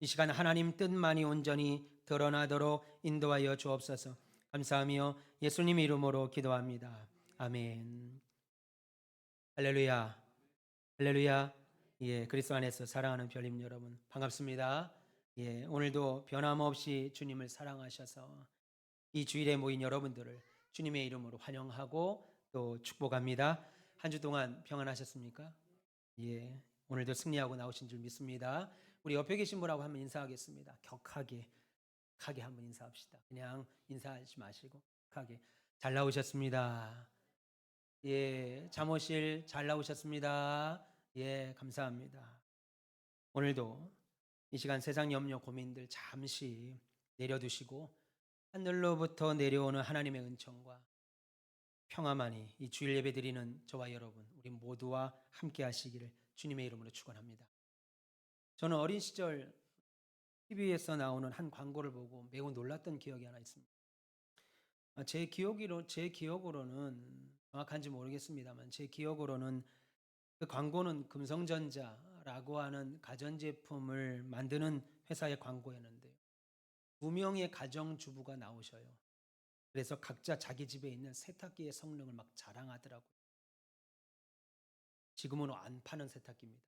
이 시간 하나님 뜻만이 온전히 드러나도록 인도하여 주옵소서. 감사하며 예수님의 이름으로 기도합니다. 아멘. 할렐루야. 할렐루야. 예, 그리스도 안에서 사랑하는 별님 여러분, 반갑습니다. 예, 오늘도 변함없이 주님을 사랑하셔서 이 주일에 모인 여러분들을 주님의 이름으로 환영하고 또 축복합니다. 한 주 동안 평안하셨습니까? 예, 오늘도 승리하고 나오신 줄 믿습니다. 우리 옆에 계신 분하고 한번 인사하겠습니다. 격하게 한번 인사합시다. 그냥 인사하지 마시고 격하게. 잘 나오셨습니다. 예, 잠옷실 잘 나오셨습니다. 예, 감사합니다. 오늘도 이 시간 세상 염려 고민들 잠시 내려두시고 하늘로부터 내려오는 하나님의 은총과 평화만이 이 주일 예배 드리는 저와 여러분 우리 모두와 함께 하시기를 주님의 이름으로 축원합니다. 저는 어린 시절 TV에서 나오는 한 광고를 보고 매우 놀랐던 기억이 하나 있습니다. 제 기억으로는 정확한지 모르겠습니다만 제 기억으로는 그 광고는 금성전자라고 하는 가전제품을 만드는 회사의 광고였는데요. 두 명의 가정주부가 나오셔요. 그래서 각자 자기 집에 있는 세탁기의 성능을 막 자랑하더라고요. 지금은 안 파는 세탁기입니다.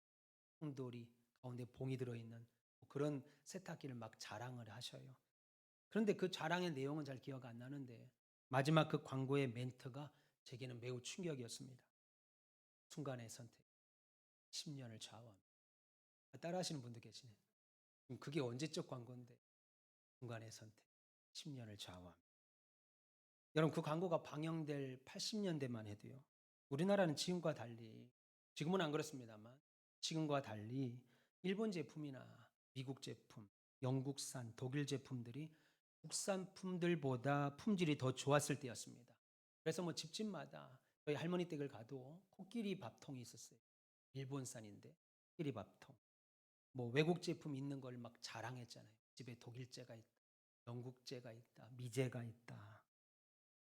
통돌이 가운데 봉이 들어있는 그런 세탁기를 막 자랑을 하셔요. 그런데 그 자랑의 내용은 잘 기억 안 나는데 마지막 그 광고의 멘트가 제게는 매우 충격이었습니다. 순간의 선택, 10년을 좌우합니다. 따라 하시는 분도 계시네요. 그게 언제적 광고인데 순간의 선택, 10년을 좌우합니다. 여러분, 그 광고가 방영될 80년대만 해도요. 우리나라는 지금과 달리, 지금은 안 그렇습니다만 지금과 달리 일본 제품이나 미국 제품, 영국산, 독일 제품들이 국산품들보다 품질이 더 좋았을 때였습니다. 그래서 뭐 집집마다 저희 할머니 댁을 가도 코끼리 밥통이 있었어요. 일본산인데 코끼리 밥통. 뭐 외국 제품 있는 걸 막 자랑했잖아요. 집에 독일제가 있다, 영국제가 있다, 미제가 있다.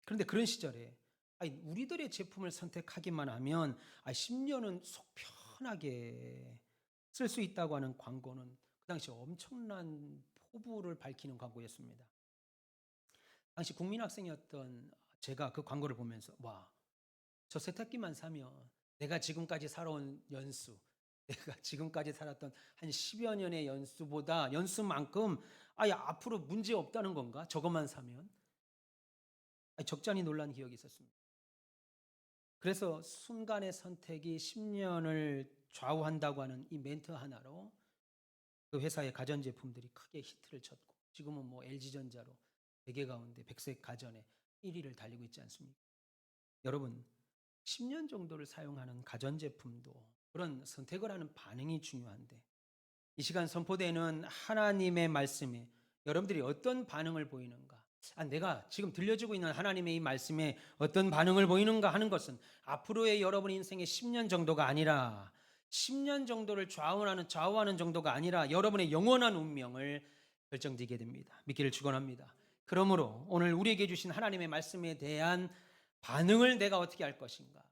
그런데 그런 시절에 우리들의 제품을 선택하기만 하면 10년은 속 편하게 쓸 수 있다고 하는 광고는 그 당시 엄청난 포부를 밝히는 광고였습니다. 당시 국민학생이었던 제가 그 광고를 보면서 와, 저 세탁기만 사면 내가 지금까지 살아온 연수, 내가 지금까지 살았던 한 10여 년의 연수만큼 앞으로 문제 없다는 건가? 저것만 사면? 적잖이 놀란 기억이 있었습니다. 그래서 순간의 선택이 10년을 좌우한다고 하는 이 멘트 하나로 그 회사의 가전제품들이 크게 히트를 쳤고 지금은 뭐 LG전자로 세계 가운데 백색 가전에 1위를 달리고 있지 않습니까? 여러분, 10년 정도를 사용하는 가전제품도 그런 선택을 하는 반응이 중요한데 이 시간 선포되는 하나님의 말씀에 여러분들이 어떤 반응을 보이는가? 내가 지금 들려주고 있는 하나님의 이 말씀에 어떤 반응을 보이는가 하는 것은 앞으로의 여러분 인생의 10년 정도가 아니라 10년 정도를 좌우하는 정도가 아니라 여러분의 영원한 운명을 결정짓게 됩니다. 믿기를 축원합니다. 그러므로 오늘 우리에게 주신 하나님의 말씀에 대한 반응을 내가 어떻게 할 것인가?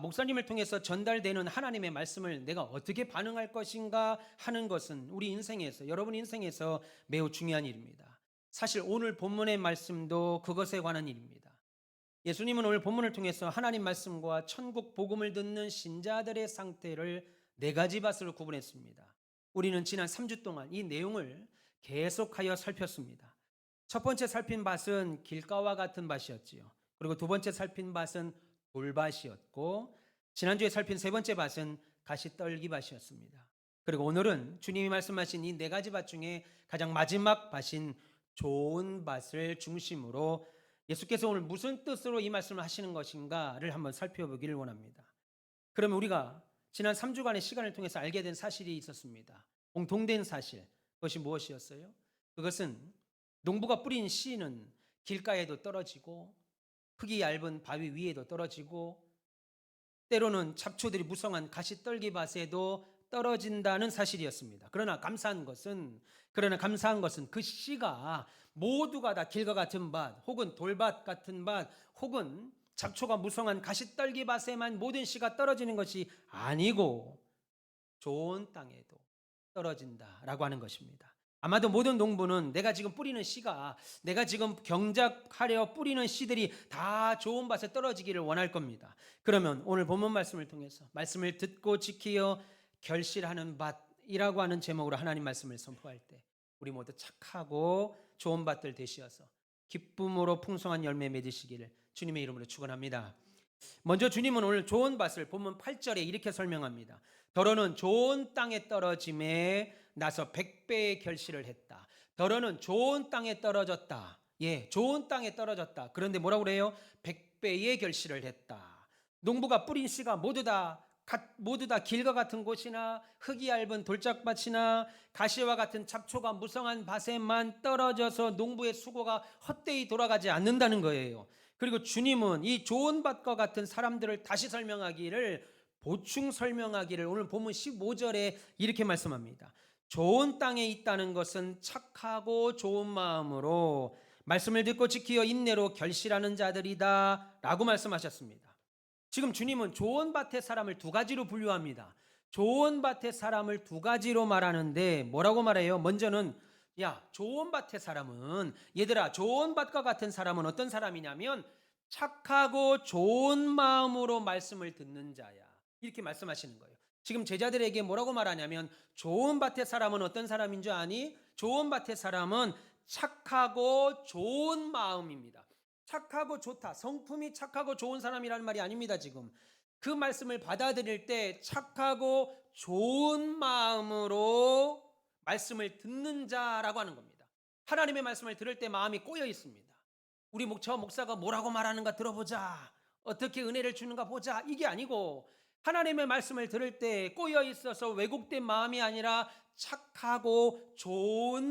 목사님을 통해서 전달되는 하나님의 말씀을 내가 어떻게 반응할 것인가 하는 것은 우리 인생에서, 여러분 인생에서 매우 중요한 일입니다. 사실 오늘 본문의 말씀도 그것에 관한 일입니다. 예수님은 오늘 본문을 통해서 하나님 말씀과 천국 복음을 듣는 신자들의 상태를 네 가지 밭으로 구분했습니다. 우리는 지난 3주 동안 이 내용을 계속하여 살폈습니다. 첫 번째 살핀 밭은 길가와 같은 밭이었지요. 그리고 두 번째 살핀 밭은 돌밭이었고 지난주에 살핀 세 번째 밭은 가시떨기 밭이었습니다. 그리고 오늘은 주님이 말씀하신 이 네 가지 밭 중에 가장 마지막 밭인 좋은 밭을 중심으로 예수께서 오늘 무슨 뜻으로 이 말씀을 하시는 것인가를 한번 살펴보기를 원합니다. 그러면 우리가 지난 3주간의 시간을 통해서 알게 된 사실이 있었습니다. 공통된 사실, 그것이 무엇이었어요? 그것은 농부가 뿌린 씨는 길가에도 떨어지고 흙이 얇은 바위 위에도 떨어지고 때로는 잡초들이 무성한 가시떨기 밭에도 떨어진다는 사실이었습니다. 그러나 감사한 것은 그 씨가 모두가 다 길과 같은 밭 혹은 돌밭 같은 밭 혹은 잡초가 무성한 가시떨기 밭에만 모든 씨가 떨어지는 것이 아니고 좋은 땅에도 떨어진다라고 하는 것입니다. 아마도 모든 농부는 내가 지금 뿌리는 씨가, 내가 지금 경작하려 뿌리는 씨들이 다 좋은 밭에 떨어지기를 원할 겁니다. 그러면 오늘 본문 말씀을 통해서 말씀을 듣고 지키어 결실하는 밭이라고 하는 제목으로 하나님 말씀을 선포할 때 우리 모두 착하고 좋은 밭들 되시어서 기쁨으로 풍성한 열매 맺으시기를 주님의 이름으로 축원합니다. 먼저 주님은 오늘 좋은 밭을 본문 8절에 이렇게 설명합니다. 더러는 좋은 땅에 떨어짐에 나서 100배의 결실을 했다. 더러는 좋은 땅에 떨어졌다. 예, 좋은 땅에 떨어졌다. 그런데 뭐라고 그래요? 100배의 결실을 했다. 농부가 뿌린 씨가 모두 다 길과 같은 곳이나 흙이 얇은 돌짝밭이나 가시와 같은 잡초가 무성한 밭에만 떨어져서 농부의 수고가 헛되이 돌아가지 않는다는 거예요. 그리고 주님은 이 좋은 밭과 같은 사람들을 다시 설명하기를, 보충 설명하기를 오늘 본문 15절에 이렇게 말씀합니다. 좋은 땅에 있다는 것은 착하고 좋은 마음으로 말씀을 듣고 지키어 인내로 결실하는 자들이다 라고 말씀하셨습니다. 지금 주님은 좋은 밭의 사람을 두 가지로 분류합니다. 좋은 밭의 사람을 두 가지로 말하는데 뭐라고 말해요? 먼저는 좋은 밭의 사람은, 얘들아, 좋은 밭과 같은 사람은 어떤 사람이냐면 착하고 좋은 마음으로 말씀을 듣는 자야. 이렇게 말씀하시는 거예요. 지금 제자들에게 뭐라고 말하냐면 좋은 밭의 사람은 어떤 사람인 줄 아니? 좋은 밭의 사람은 착하고 좋은 마음입니다. 착하고 좋다, 성품이 착하고 좋은 사람이라는 말이 아닙니다. 지금 그 말씀을 받아들일 때 착하고 좋은 마음으로 말씀을 듣는 자라고 하는 겁니다. 하나님의 말씀을 들을 때 마음이 꼬여 있습니다. 우리 목사가 뭐라고 말하는가 들어보자, 어떻게 은혜를 주는가 보자, 이게 아니고 하나님의 말씀을 들을 때 꼬여 있어서 왜곡된 마음이 아니라 착하고 좋은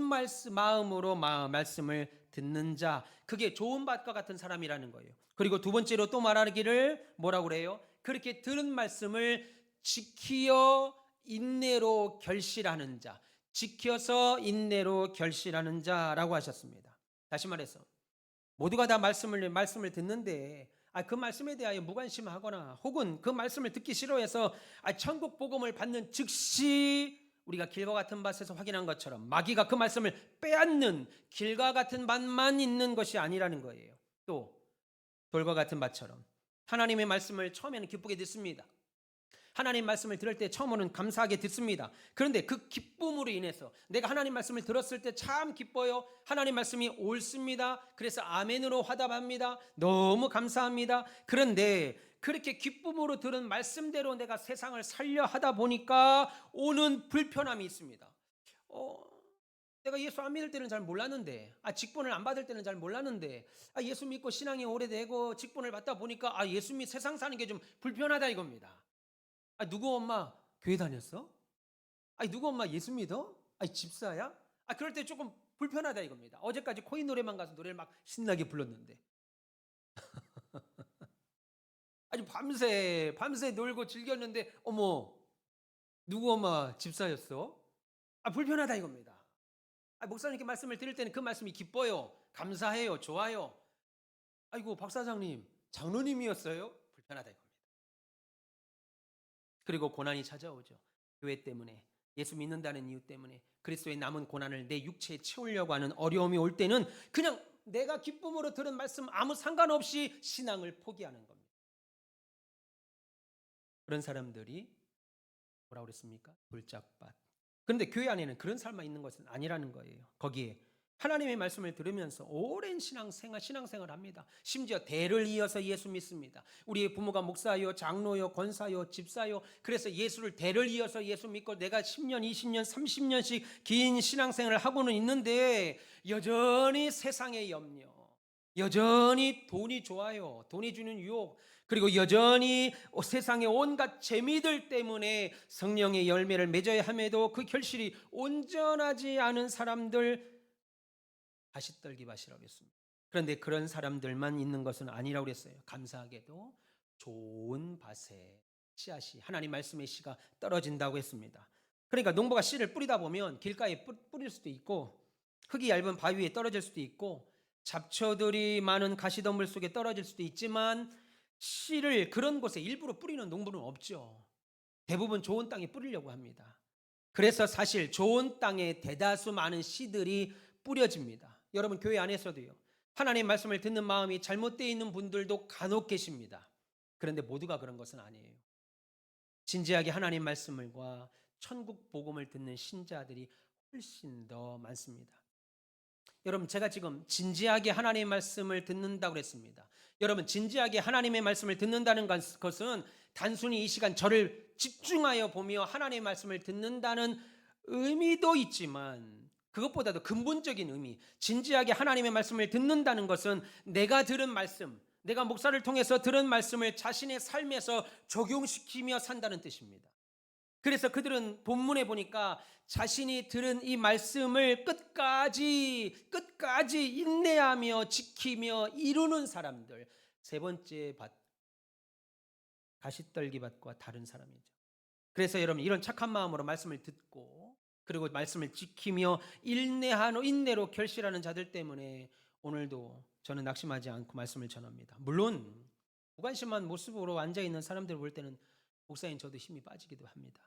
마음으로 말씀을 듣는 자, 그게 좋은 밭과 같은 사람이라는 거예요. 그리고 두 번째로 또 말하기를 뭐라고 그래요? 그렇게 들은 말씀을 지키어 인내로 결실하는 자, 지켜서 인내로 결실하는 자라고 하셨습니다. 다시 말해서 모두가 다 말씀을 듣는데 그 말씀에 대하여 무관심하거나 혹은 그 말씀을 듣기 싫어해서 천국 복음을 받는 즉시 우리가 길과 같은 밭에서 확인한 것처럼 마귀가 그 말씀을 빼앗는 길과 같은 밭만 있는 것이 아니라는 거예요. 또 돌과 같은 밭처럼 하나님의 말씀을 처음에는 기쁘게 듣습니다. 하나님 말씀을 들을 때 처음으로는 감사하게 듣습니다. 그런데 그 기쁨으로 인해서 내가 하나님 말씀을 들었을 때 참 기뻐요. 하나님 말씀이 옳습니다. 그래서 아멘으로 화답합니다. 너무 감사합니다. 그런데 그렇게 기쁨으로 들은 말씀대로 내가 세상을 살려 하다 보니까 오는 불편함이 있습니다. 내가 예수 안 믿을 때는 잘 몰랐는데, 직분을 안 받을 때는 잘 몰랐는데, 예수 믿고 신앙이 오래되고 직분을 받다 보니까 예수 믿 세상 사는 게 좀 불편하다 이겁니다. 누구 엄마 교회 다녔어? 누구 엄마 예수 믿어? 집사야? 그럴 때 조금 불편하다 이겁니다. 어제까지 코인 노래만 가서 노래를 막 신나게 불렀는데 아주 밤새 놀고 즐겼는데 어머 누구 엄마 집사였어? 불편하다 이겁니다. 목사님께 말씀을 드릴 때는 그 말씀이 기뻐요, 감사해요, 좋아요. 아이고 박 사장님 장로님이었어요? 불편하다 이겁니다. 그리고 고난이 찾아오죠. 교회 때문에, 예수 믿는다는 이유 때문에, 그리스도의 남은 고난을 내 육체에 채우려고 하는 어려움이 올 때는 그냥 내가 기쁨으로 들은 말씀 아무 상관없이 신앙을 포기하는 겁니다. 그런 사람들이 뭐라고 그랬습니까? 돌짝밭. 그런데 교회 안에는 그런 사람만 있는 것은 아니라는 거예요. 거기에 하나님의 말씀을 들으면서 오랜 신앙생활 합니다. 심지어 대를 이어서 예수 믿습니다. 우리의 부모가 목사요, 장로요, 권사요, 집사요. 그래서 예수를 대를 이어서 예수 믿고 내가 10년, 20년, 30년씩 긴 신앙생활을 하고는 있는데 여전히 세상의 염려, 여전히 돈이 좋아요, 돈이 주는 유혹, 그리고 여전히 세상의 온갖 재미들 때문에 성령의 열매를 맺어야 함에도 그 결실이 온전하지 않은 사람들 가시떨기밭이라고 했습니다. 그런데 그런 사람들만 있는 것은 아니라고 그랬어요. 감사하게도 좋은 밭에 씨앗이, 하나님 말씀의 씨가 떨어진다고 했습니다. 그러니까 농부가 씨를 뿌리다 보면 길가에 뿌릴 수도 있고 흙이 얇은 바위 위에 떨어질 수도 있고 잡초들이 많은 가시덤불 속에 떨어질 수도 있지만 씨를 그런 곳에 일부러 뿌리는 농부는 없죠. 대부분 좋은 땅에 뿌리려고 합니다. 그래서 사실 좋은 땅에 대다수 많은 씨들이 뿌려집니다. 여러분 교회 안에서도요. 하나님의 말씀을 듣는 마음이 잘못되어 있는 분들도 간혹 계십니다. 그런데 모두가 그런 것은 아니에요. 진지하게 하나님 말씀과 천국 복음을 듣는 신자들이 훨씬 더 많습니다. 여러분 제가 지금 진지하게 하나님의 말씀을 듣는다고 그랬습니다. 여러분 진지하게 하나님의 말씀을 듣는다는 것은 단순히 이 시간 저를 집중하여 보며 하나님의 말씀을 듣는다는 의미도 있지만 그것보다도 근본적인 의미, 진지하게 하나님의 말씀을 듣는다는 것은 내가 들은 말씀, 내가 목사를 통해서 들은 말씀을 자신의 삶에서 적용시키며 산다는 뜻입니다. 그래서 그들은 본문에 보니까 자신이 들은 이 말씀을 끝까지 인내하며 지키며 이루는 사람들. 세 번째 밭, 가시떨기 밭과 다른 사람이죠. 그래서 여러분 이런 착한 마음으로 말씀을 듣고 그리고 말씀을 지키며 인내로 결실하는 자들 때문에 오늘도 저는 낙심하지 않고 말씀을 전합니다. 물론 무관심한 모습으로 앉아있는 사람들을 볼 때는 목사님 저도 힘이 빠지기도 합니다.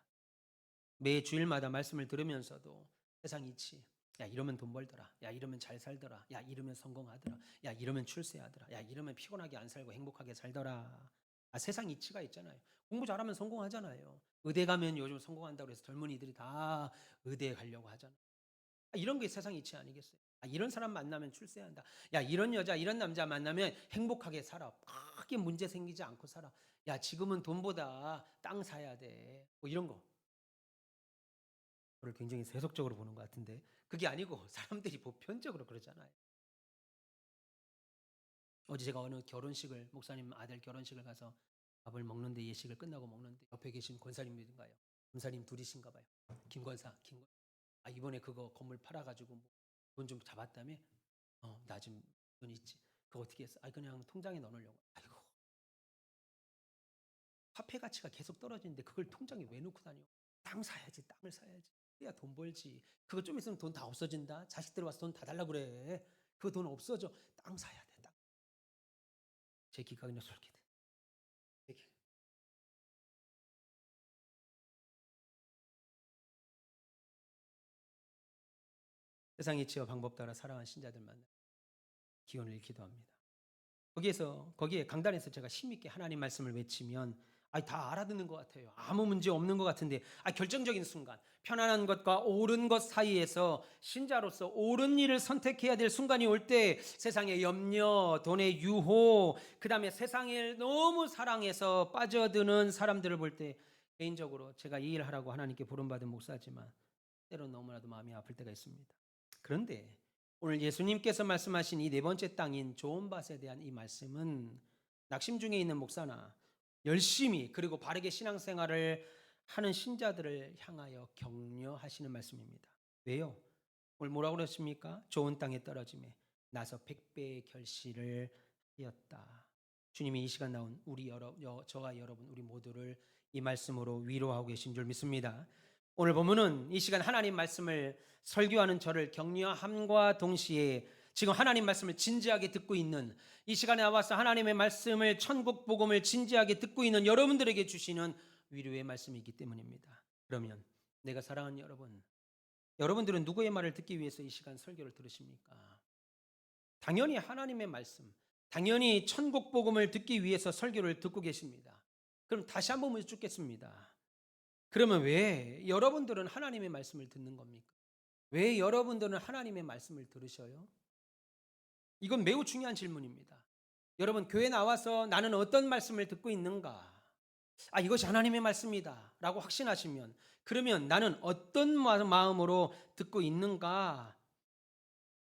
매 주일마다 말씀을 들으면서도 세상 이치, 야 이러면 돈 벌더라, 야 이러면 잘 살더라, 야 이러면 성공하더라, 야 이러면 출세하더라, 야 이러면 피곤하게 안 살고 행복하게 살더라. 세상 이치가 있잖아요. 공부 잘하면 성공하잖아요. 의대 가면 요즘 성공한다고 해서 젊은이들이 다 의대에 가려고 하잖아요. 이런 게 세상 이치 아니겠어요? 이런 사람 만나면 출세한다. 야 이런 여자 이런 남자 만나면 행복하게 살아. 크게 문제 생기지 않고 살아. 야 지금은 돈보다 땅 사야 돼. 뭐 이런 거. 그걸 굉장히 세속적으로 보는 것 같은데 그게 아니고 사람들이 보편적으로 그러잖아요. 어제 제가 어느 결혼식을 목사님 아들 결혼식을 가서 밥을 먹는데 예식을 끝나고 먹는데 옆에 계신 권사님인가요? 권사님 둘이신가 봐요. 김권사. 이번에 그거 건물 팔아가지고 돈 좀 잡았다며? 나 지금 돈 있지. 그거 어떻게 했어? 그냥 통장에 넣어놓으려고. 아이고 화폐 가치가 계속 떨어지는데 그걸 통장에 왜 넣고 다녀? 땅 사야지. 땅을 사야지. 그래야 돈 벌지. 그거 좀 있으면 돈 다 없어진다. 자식들 와서 돈 다 달라고 그래. 그거 돈 없어져. 땅 사야 돼. 땅. 제 귀가 그냥 솔깃해. 세상 이치와 방법 따라 살아간 신자들 만나 기원을 잃기도 합니다. 거기에 강단에서 제가 힘있게 하나님 말씀을 외치면 다 알아듣는 것 같아요. 아무 문제 없는 것 같은데 결정적인 순간 편안한 것과 옳은 것 사이에서 신자로서 옳은 일을 선택해야 될 순간이 올 때 세상의 염려, 돈의 유혹, 그 다음에 세상을 너무 사랑해서 빠져드는 사람들을 볼 때 개인적으로 제가 이 일을 하라고 하나님께 부름받은 목사지만 때로 너무나도 마음이 아플 때가 있습니다. 그런데 오늘 예수님께서 말씀하신 이 네 번째 땅인 좋은 밭에 대한 이 말씀은 낙심 중에 있는 목사나 열심히 그리고 바르게 신앙생활을 하는 신자들을 향하여 격려하시는 말씀입니다. 왜요? 오늘 뭐라고 그랬습니까? 좋은 땅에 떨어짐에 나서 100배의 결실을 하였다. 주님이 이 시간 나온 저와 여러분 우리 모두를 이 말씀으로 위로하고 계신 줄 믿습니다. 오늘 보면은 이 시간 하나님 말씀을 설교하는 저를 격려함과 동시에 지금 하나님 말씀을 진지하게 듣고 있는 이 시간에 나와서 하나님의 말씀을 천국 복음을 진지하게 듣고 있는 여러분들에게 주시는 위로의 말씀이기 때문입니다. 그러면 내가 사랑하는 여러분들은 누구의 말을 듣기 위해서 이 시간 설교를 들으십니까? 당연히 하나님의 말씀, 당연히 천국 복음을 듣기 위해서 설교를 듣고 계십니다. 그럼 다시 한번 묻겠습니다. 그러면 왜 여러분들은 하나님의 말씀을 듣는 겁니까? 왜 여러분들은 하나님의 말씀을 들으셔요? 이건 매우 중요한 질문입니다. 여러분 교회 나와서 나는 어떤 말씀을 듣고 있는가? 이것이 하나님의 말씀이다 라고 확신하시면 그러면 나는 어떤 마음으로 듣고 있는가?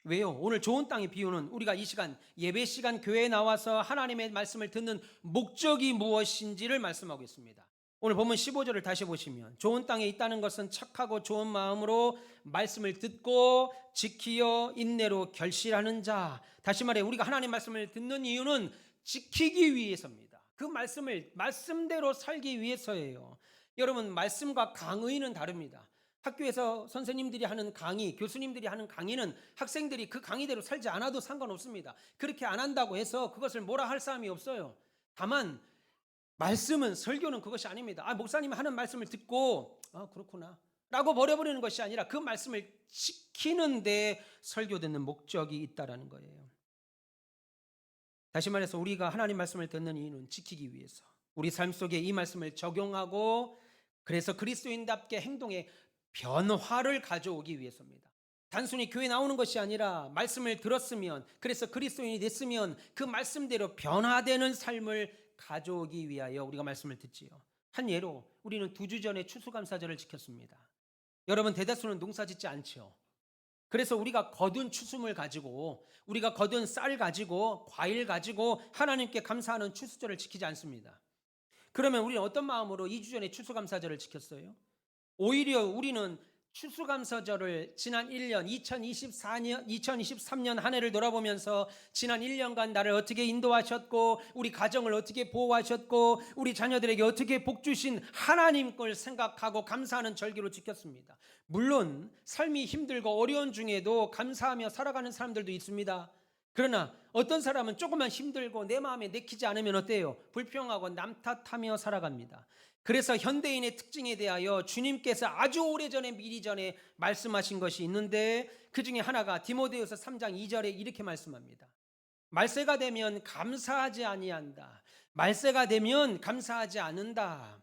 왜요? 오늘 좋은 땅의 비유는 우리가 이 시간 예배 시간 교회에 나와서 하나님의 말씀을 듣는 목적이 무엇인지를 말씀하고 있습니다. 오늘 본문 15절을 다시 보시면 좋은 땅에 있다는 것은 착하고 좋은 마음으로 말씀을 듣고 지키어 인내로 결실하는 자. 다시 말해 우리가 하나님 말씀을 듣는 이유는 지키기 위해서입니다. 그 말씀대로 살기 위해서예요. 여러분 말씀과 강의는 다릅니다. 학교에서 선생님들이 하는 강의, 교수님들이 하는 강의는 학생들이 그 강의대로 살지 않아도 상관없습니다. 그렇게 안 한다고 해서 그것을 뭐라 할 사람이 없어요. 다만 말씀은 설교는 그것이 아닙니다. 목사님이 하는 말씀을 듣고 그렇구나. 라고 버려버리는 것이 아니라 그 말씀을 지키는데 설교 듣는 목적이 있다라는 거예요. 다시 말해서 우리가 하나님 말씀을 듣는 이유는 지키기 위해서, 우리 삶 속에 이 말씀을 적용하고 그래서 그리스도인답게 행동에 변화를 가져오기 위해서입니다. 단순히 교회 나오는 것이 아니라 말씀을 들었으면, 그래서 그리스도인이 됐으면 그 말씀대로 변화되는 삶을 가져오기 위하여 우리가 말씀을 듣지요. 한 예로 우리는 2주 전에 추수감사절을 지켰습니다. 여러분, 대다수는 농사 짓지 않죠. 그래서 우리가 거둔 추수물 가지고, 우리가 거둔 쌀 가지고, 과일 가지고 하나님께 감사하는 추수절을 지키지 않습니다. 그러면 우리는 어떤 마음으로 2주 전에 추수감사절을 지켰어요? 오히려 우리는 추수감사절을 지난 1년 2023년 한 해를 돌아보면서 지난 1년간 나를 어떻게 인도하셨고, 우리 가정을 어떻게 보호하셨고, 우리 자녀들에게 어떻게 복 주신 하나님 걸 생각하고 감사하는 절기로 지켰습니다. 물론 삶이 힘들고 어려운 중에도 감사하며 살아가는 사람들도 있습니다. 그러나 어떤 사람은 조금만 힘들고 내 마음에 내키지 않으면 어때요? 불평하고 남 탓하며 살아갑니다. 그래서 현대인의 특징에 대하여 주님께서 아주 오래전에 미리 전에 말씀하신 것이 있는데, 그 중에 하나가 디모데후서 3장 2절에 이렇게 말씀합니다. 말세가 되면 감사하지 아니한다. 말세가 되면 감사하지 않는다.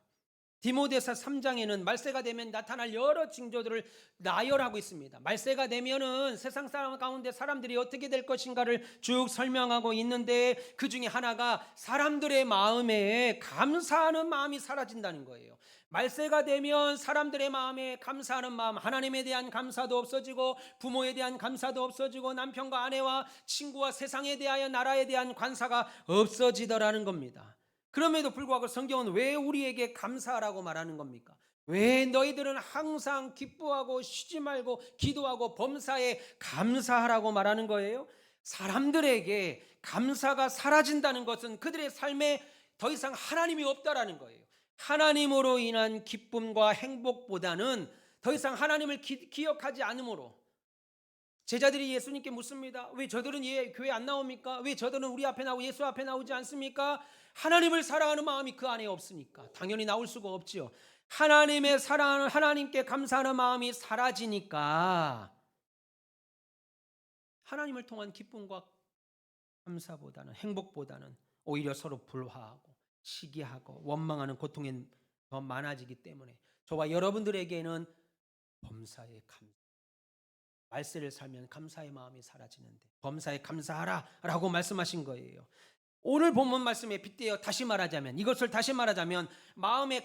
디모데서 3장에는 말세가 되면 나타날 여러 징조들을 나열하고 있습니다. 말세가 되면은 세상 사람 가운데 사람들이 어떻게 될 것인가를 쭉 설명하고 있는데, 그 중에 하나가 사람들의 마음에 감사하는 마음이 사라진다는 거예요. 말세가 되면 사람들의 마음에 감사하는 마음, 하나님에 대한 감사도 없어지고, 부모에 대한 감사도 없어지고, 남편과 아내와 친구와 세상에 대하여 나라에 대한 관사가 없어지더라는 겁니다. 그럼에도 불구하고 성경은 왜 우리에게 감사하라고 말하는 겁니까? 왜 너희들은 항상 기뻐하고 쉬지 말고 기도하고 범사에 감사하라고 말하는 거예요? 사람들에게 감사가 사라진다는 것은 그들의 삶에 더 이상 하나님이 없다라는 거예요. 하나님으로 인한 기쁨과 행복보다는 더 이상 하나님을 기억하지 않으므로, 제자들이 예수님께 묻습니다. 왜 저들은 교회 안 나옵니까? 왜 저들은 우리 앞에 나오고 예수 앞에 나오지 않습니까? 하나님을 사랑하는 마음이 그 안에 없으니까 당연히 나올 수가 없지요. 하나님의 사랑하는, 하나님께 감사하는 마음이 사라지니까 하나님을 통한 기쁨과 감사보다는, 행복보다는 오히려 서로 불화하고 시기하고 원망하는 고통이 더 많아지기 때문에 저와 여러분들에게는 범사에 말세를 살면 감사의 마음이 사라지는데 범사에 감사하라 라고 말씀하신 거예요. 오늘 본문 말씀에 빗대어 이것을 다시 말하자면 마음에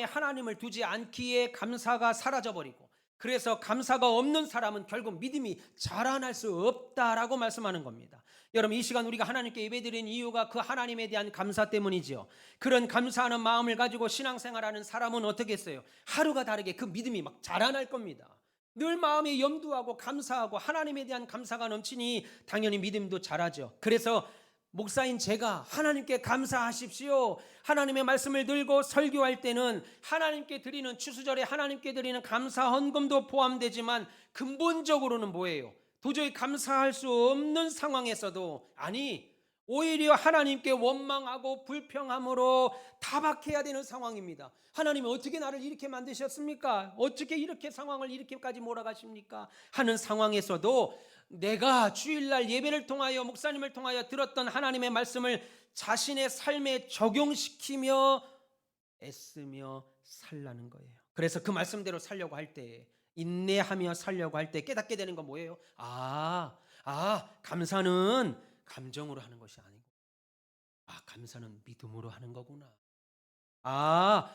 하나님을 두지 않기에 감사가 사라져버리고, 그래서 감사가 없는 사람은 결국 믿음이 자라날 수 없다라고 말씀하는 겁니다. 여러분, 이 시간 우리가 하나님께 예배드리는 이유가 그 하나님에 대한 감사 때문이지요. 그런 감사하는 마음을 가지고 신앙생활하는 사람은 어떻게 했어요? 하루가 다르게 그 믿음이 막 자라날 겁니다. 늘 마음에 염두하고 감사하고 하나님에 대한 감사가 넘치니 당연히 믿음도 자라죠. 그래서 목사인 제가 하나님께 감사하십시오, 하나님의 말씀을 들고 설교할 때는 하나님께 드리는 추수절에 하나님께 드리는 감사 헌금도 포함되지만 근본적으로는 뭐예요? 도저히 감사할 수 없는 상황에서도, 아니 오히려 하나님께 원망하고 불평함으로 타박해야 되는 상황입니다. 하나님이 어떻게 나를 이렇게 만드셨습니까? 어떻게 이렇게 상황을 이렇게까지 몰아가십니까? 하는 상황에서도 내가 주일날 예배를 통하여 목사님을 통하여 들었던 하나님의 말씀을 자신의 삶에 적용시키며 애쓰며 살라는 거예요. 그래서 그 말씀대로 살려고 할 때, 인내하며 살려고 할 때 깨닫게 되는 건 뭐예요? 감사는 감정으로 하는 것이 아니고, 감사는 믿음으로 하는 거구나.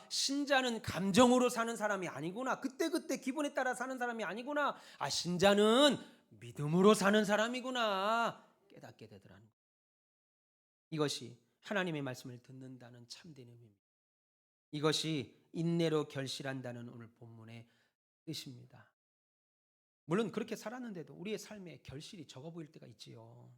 신자는 감정으로 사는 사람이 아니구나. 그때그때 기분에 따라 사는 사람이 아니구나. 신자는 믿음으로 사는 사람이구나. 깨닫게 되더라는 거예요. 이것이 하나님의 말씀을 듣는다는 참된 의미입니다. 이것이 인내로 결실한다는 오늘 본문의 뜻입니다. 물론 그렇게 살았는데도 우리의 삶에 결실이 적어 보일 때가 있지요.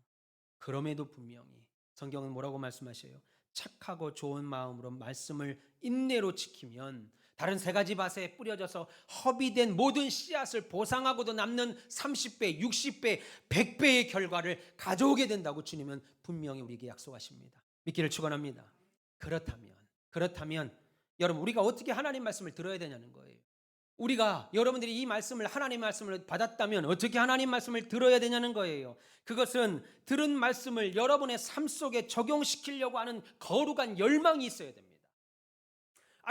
그럼에도 분명히 성경은 뭐라고 말씀하셔요? 착하고 좋은 마음으로 말씀을 인내로 지키면 다른 세 가지 밭에 뿌려져서 허비된 모든 씨앗을 보상하고도 남는 30배, 60배, 100배의 결과를 가져오게 된다고 주님은 분명히 우리에게 약속하십니다. 믿기를 축원합니다. 그렇다면 여러분, 우리가 어떻게 하나님 말씀을 들어야 되냐는 거예요. 우리가 여러분들이 이 말씀을 하나님의 말씀을 받았다면 어떻게 하나님 말씀을 들어야 되냐는 거예요. 그것은 들은 말씀을 여러분의 삶 속에 적용시키려고 하는 거룩한 열망이 있어야 됩니다.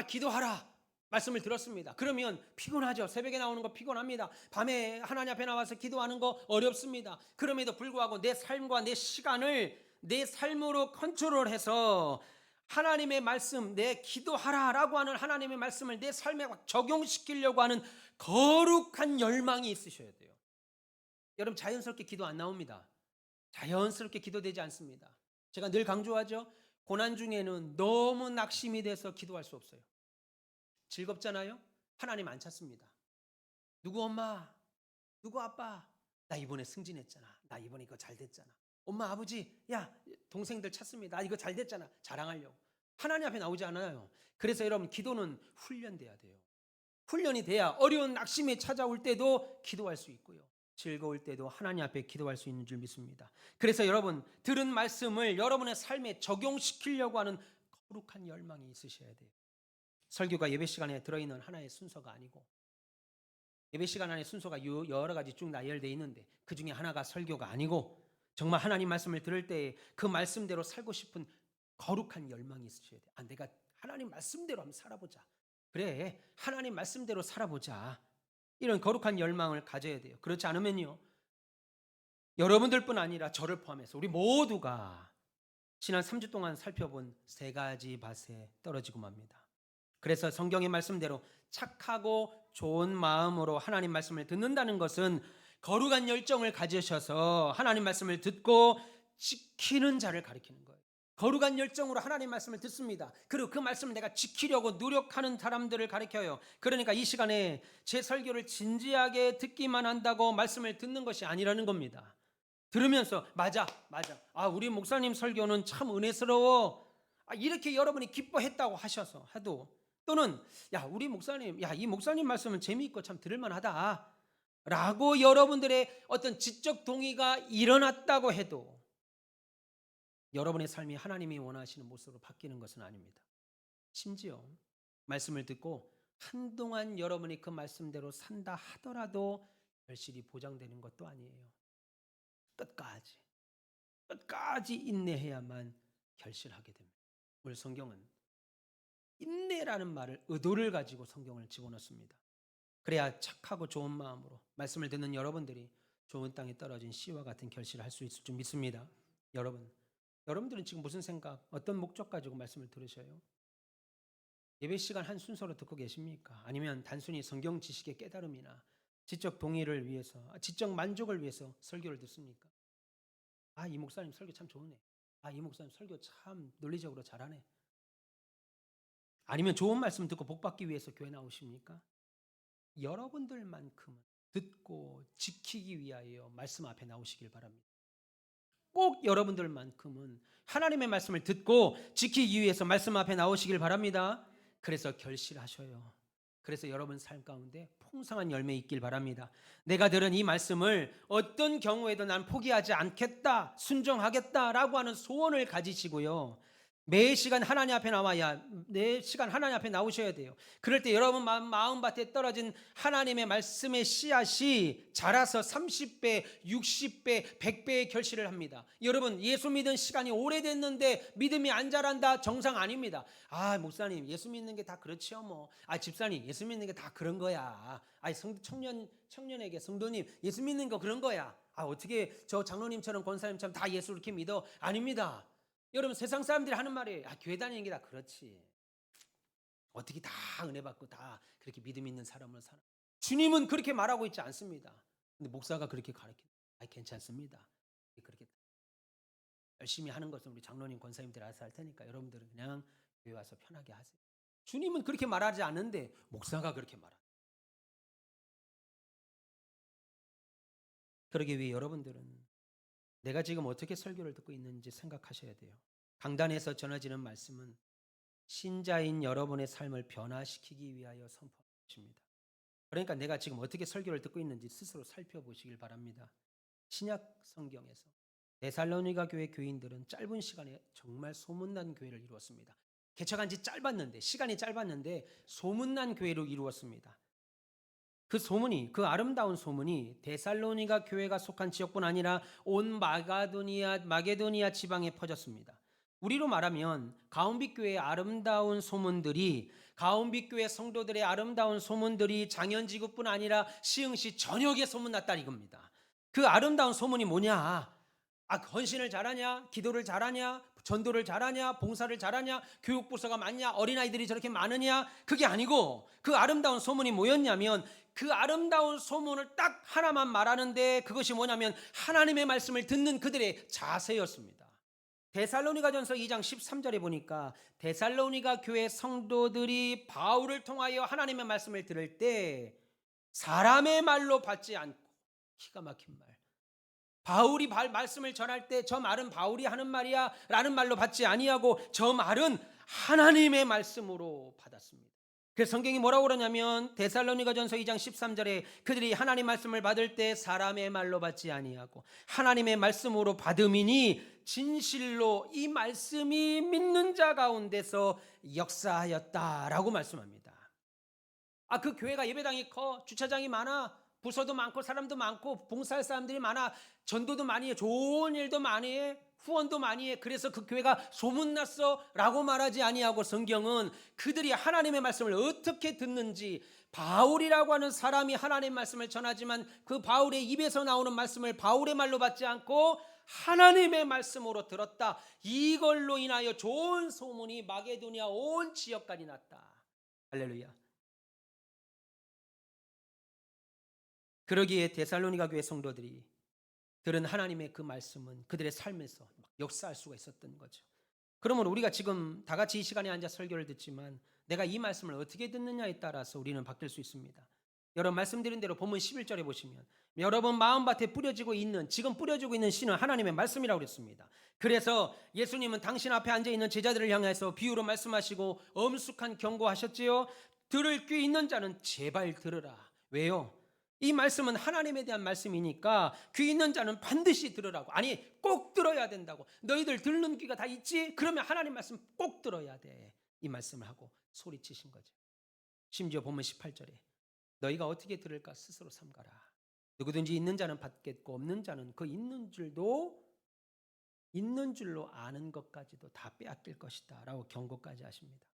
기도하라. 말씀을 들었습니다. 그러면 피곤하죠. 새벽에 나오는 거 피곤합니다. 밤에 하나님 앞에 나와서 기도하는 거 어렵습니다. 그럼에도 불구하고 내 삶과 내 시간을 내 삶으로 컨트롤해서 하나님의 말씀, 내 기도하라라고 하는 하나님의 말씀을 내 삶에 적용시키려고 하는 거룩한 열망이 있으셔야 돼요. 여러분 자연스럽게 기도 안 나옵니다. 자연스럽게 기도되지 않습니다. 제가 늘 강조하죠. 고난 중에는 너무 낙심이 돼서 기도할 수 없어요. 즐겁잖아요? 하나님 안 찾습니다. 누구 엄마, 누구 아빠, 나 이번에 승진했잖아. 나 이번에 이거 잘 됐잖아. 엄마, 아버지, 야, 동생들 찾습니다. 이거 잘 됐잖아. 자랑하려고. 하나님 앞에 나오지 않아요. 그래서 여러분 기도는 훈련돼야 돼요. 훈련이 돼야 어려운 낙심이 찾아올 때도 기도할 수 있고요. 즐거울 때도 하나님 앞에 기도할 수 있는 줄 믿습니다. 그래서 여러분 들은 말씀을 여러분의 삶에 적용시키려고 하는 거룩한 열망이 있으셔야 돼요. 설교가 예배 시간에 들어있는 하나의 순서가 아니고 예배 시간 안에 순서가 여러 가지 쭉 나열되어 있는데 그 중에 하나가 설교가 아니고 정말 하나님 말씀을 들을 때 그 말씀대로 살고 싶은 거룩한 열망이 있으셔야 돼요. 내가 하나님 말씀대로 한번 살아보자. 그래, 하나님 말씀대로 살아보자. 이런 거룩한 열망을 가져야 돼요. 그렇지 않으면요, 여러분들뿐 아니라 저를 포함해서 우리 모두가 지난 3주 동안 살펴본 세 가지 밭에 떨어지고 맙니다. 그래서 성경의 말씀대로 착하고 좋은 마음으로 하나님 말씀을 듣는다는 것은 거룩한 열정을 가지셔서 하나님 말씀을 듣고 지키는 자를 가리키는 거예요. 거룩한 열정으로 하나님 말씀을 듣습니다. 그리고 그 말씀을 내가 지키려고 노력하는 사람들을 가리켜요. 그러니까 이 시간에 제 설교를 진지하게 듣기만 한다고 말씀을 듣는 것이 아니라는 겁니다. 들으면서 맞아 우리 목사님 설교는 참 은혜스러워, 이렇게 여러분이 기뻐했다고 하셔서 하도, 또는 우리 목사님, 이 목사님 말씀은 재미있고 참 들을만하다 라고 여러분들의 어떤 지적 동의가 일어났다고 해도 여러분의 삶이 하나님이 원하시는 모습으로 바뀌는 것은 아닙니다. 심지어 말씀을 듣고 한동안 여러분이 그 말씀대로 산다 하더라도 결실이 보장되는 것도 아니에요. 끝까지 인내해야만 결실하게 됩니다. 오늘 성경은 인내라는 말을, 의도를 가지고 성경을 집어넣습니다. 그래야 착하고 좋은 마음으로 말씀을 듣는 여러분들이 좋은 땅에 떨어진 씨와 같은 결실을 할 수 있을 줄 믿습니다. 여러분들은 지금 무슨 생각, 어떤 목적 가지고 말씀을 들으셔요? 예배 시간 한 순서로 듣고 계십니까? 아니면 단순히 성경 지식의 깨달음이나 지적 동의를 위해서, 지적 만족을 위해서 설교를 듣습니까? 이 목사님 설교 참 좋으네. 이 목사님 설교 참 논리적으로 잘하네. 아니면 좋은 말씀 듣고 복 받기 위해서 교회 나오십니까? 여러분들만큼은 듣고 지키기 위하여 말씀 앞에 나오시길 바랍니다. 꼭 여러분들만큼은 하나님의 말씀을 듣고 지키기 위해서 말씀 앞에 나오시길 바랍니다. 그래서 결실하셔요. 그래서 여러분 삶 가운데 풍성한 열매 있길 바랍니다. 내가 들은 이 말씀을 어떤 경우에도 난 포기하지 않겠다, 순종하겠다라고 하는 소원을 가지시고요, 매 시간 하나님 앞에 나와야, 매 시간 하나님 앞에 나오셔야 돼요. 그럴 때 여러분 마음밭에 떨어진 하나님의 말씀의 씨앗이 자라서 30배, 60배, 100배의 결실을 합니다. 여러분 예수 믿은 시간이 오래됐는데 믿음이 안 자란다, 정상 아닙니다. 목사님 예수 믿는 게 다 그렇지요 뭐. 집사님 예수 믿는 게 다 그런 거야. 청년에게 성도님 예수 믿는 거 그런 거야. 어떻게 저 장로님처럼 권사님처럼 다 예수 이렇게 믿어? 아닙니다. 여러분 세상 사람들이 하는 말이에요. 교회 다니는 게 다 그렇지. 어떻게 다 은혜 받고 다 그렇게 믿음 있는 사람을 살아. 주님은 그렇게 말하고 있지 않습니다. 근데 목사가 그렇게 가르쳐요. 괜찮습니다. 그렇게 열심히 하는 것은 우리 장로님 권사님들 알아서 할 테니까 여러분들은 그냥 교회 와서 편하게 하세요. 주님은 그렇게 말하지 않는데 목사가 그렇게 말합니다. 그러기 위해 여러분들은 내가 지금 어떻게 설교를 듣고 있는지 생각하셔야 돼요. 강단에서 전해지는 말씀은 신자인 여러분의 삶을 변화시키기 위하여 선포하는 것입니다. 그러니까 내가 지금 어떻게 설교를 듣고 있는지 스스로 살펴보시길 바랍니다. 신약 성경에서 데살로니가 교회 교인들은 짧은 시간에 정말 소문난 교회를 이루었습니다. 개척한 지 짧았는데, 시간이 짧았는데 소문난 교회로 이루었습니다. 그 소문이, 그 아름다운 소문이 데살로니가 교회가 속한 지역뿐 아니라 온 마게도니아 지방에 퍼졌습니다. 우리로 말하면 가온빛 교회의 아름다운 소문들이, 가온빛 교회 성도들의 아름다운 소문들이 장현지구뿐 아니라 시흥시 전역에 소문났다 이겁니다. 그 아름다운 소문이 뭐냐? 헌신을 잘하냐? 기도를 잘하냐? 전도를 잘하냐? 봉사를 잘하냐? 교육부서가 많냐? 어린아이들이 저렇게 많으냐? 그게 아니고 그 아름다운 소문이 뭐였냐면, 그 아름다운 소문을 딱 하나만 말하는데 그것이 뭐냐면 하나님의 말씀을 듣는 그들의 자세였습니다. 데살로니가전서 2장 13절에 보니까 데살로니가 교회 성도들이 바울을 통하여 하나님의 말씀을 들을 때 사람의 말로 받지 않고, 기가 막힌 말, 바울이 말씀을 전할 때 저 말은 바울이 하는 말이야 라는 말로 받지 아니하고 저 말은 하나님의 말씀으로 받았습니다. 그래서 성경이 뭐라고 그러냐면 데살로니가전서 2장 13절에 그들이 하나님 말씀을 받을 때 사람의 말로 받지 아니하고 하나님의 말씀으로 받음이니 진실로 이 말씀이 믿는 자 가운데서 역사하였다라고 말씀합니다. 그 교회가 예배당이 커, 주차장이 많아, 부서도 많고 사람도 많고 봉사할 사람들이 많아, 전도도 많이 해, 좋은 일도 많이 해, 후원도 많이 해, 그래서 그 교회가 소문났어 라고 말하지 아니하고 성경은 그들이 하나님의 말씀을 어떻게 듣는지, 바울이라고 하는 사람이 하나님의 말씀을 전하지만 그 바울의 입에서 나오는 말씀을 바울의 말로 받지 않고 하나님의 말씀으로 들었다. 이걸로 인하여 좋은 소문이 마게도니아 온 지역까지 났다. 할렐루야. 그러기에 데살로니가 교회 성도들이 들은 하나님의 그 말씀은 그들의 삶에서 역사할 수가 있었던 거죠. 그러면 우리가 지금 다 같이 이 시간에 앉아 설교를 듣지만 내가 이 말씀을 어떻게 듣느냐에 따라서 우리는 바뀔 수 있습니다. 여러분 말씀드린 대로 본문 11절에 보시면 여러분 마음밭에 뿌려지고 있는, 지금 뿌려지고 있는 씨는 하나님의 말씀이라고 그랬습니다. 그래서 예수님은 당신 앞에 앉아있는 제자들을 향해서 비유로 말씀하시고 엄숙한 경고하셨지요. 들을 귀 있는 자는 제발 들으라. 왜요? 이 말씀은 하나님에 대한 말씀이니까 귀 있는 자는 반드시 들으라고. 아니, 꼭 들어야 된다고. 너희들 듣는 귀가 다 있지? 그러면 하나님 말씀 꼭 들어야 돼. 이 말씀을 하고 소리치신 거죠. 심지어 보면 18절에 너희가 어떻게 들을까 스스로 삼가라. 누구든지 있는 자는 받겠고 없는 자는 그 있는 줄로 아는 것까지도 다 빼앗길 것이다 라고 경고까지 하십니다.